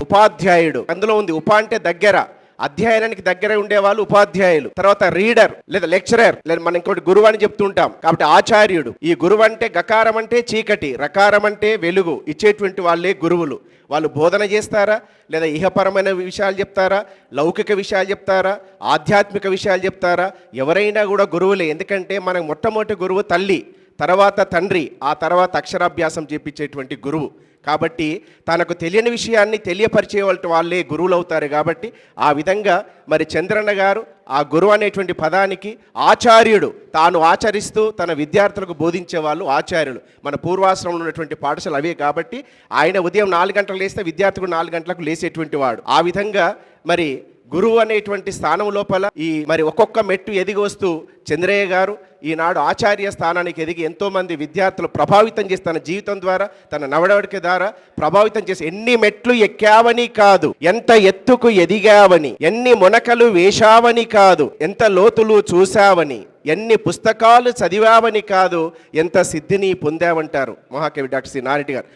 ఉపాధ్యాయుడు. అందులో ఉంది ఉప అంటే దగ్గర, అధ్యయనానికి దగ్గర ఉండేవాళ్ళు ఉపాధ్యాయులు. తర్వాత రీడర్ లేదా లెక్చరర్, లేదా మనం ఇంకోటి గురువు అని చెప్తుంటాం కాబట్టి ఆచార్యుడు. ఈ గురువు అంటే గకారం అంటే చీకటి, రకారం అంటే వెలుగు ఇచ్చేటువంటి వాళ్ళే గురువులు. వాళ్ళు బోధన చేస్తారా, లేదా ఇహపరమైన విషయాలు చెప్తారా, లౌకిక విషయాలు చెప్తారా, ఆధ్యాత్మిక విషయాలు చెప్తారా? ఎవరైనా కూడా గురువులే. ఎందుకంటే మనకు మొట్టమొదటి గురువు తల్లి, తర్వాత తండ్రి, ఆ తర్వాత అక్షరాభ్యాసం చేపించేటువంటి గురువు. కాబట్టి తనకు తెలియని విషయాన్ని తెలియపరిచే వాళ్ళే గురువులు అవుతారు. కాబట్టి ఆ విధంగా మరి చంద్రన్న గారు ఆ గురువు అనేటువంటి పదానికి ఆచార్యుడు, తాను ఆచరిస్తూ తన విద్యార్థులకు బోధించే వాళ్ళు ఆచార్యులు. మన పూర్వాశ్రమంలో ఉన్నటువంటి పాఠశాల అవే. కాబట్టి ఆయన ఉదయం 4 గంటలకు లేస్తే విద్యార్థి కూడా 4 గంటలకు లేసేటువంటి వాడు. ఆ విధంగా మరి గురువు అనేటువంటి స్థానం లోపల ఈ మరి ఒక్కొక్క మెట్టు ఎదిగి వస్తూ చంద్రయ్య గారు ఈనాడు ఆచార్య స్థానానికి ఎదిగి ఎంతోమంది విద్యార్థులు ప్రభావితం చేసి తన జీవితం ద్వారా, తన నడవడిక ద్వారా ప్రభావితం చేసి ఎన్ని మెట్లు ఎక్కావని కాదు, ఎంత ఎత్తుకు ఎదిగావని, ఎన్ని మునకలు వేశావని కాదు, ఎంత లోతులు చూశావని, ఎన్ని పుస్తకాలు చదివావని కాదు, ఎంత సిద్ధిని పొందావంటారు మహాకవి డాక్టర్ సి నారెడ్డి గారు.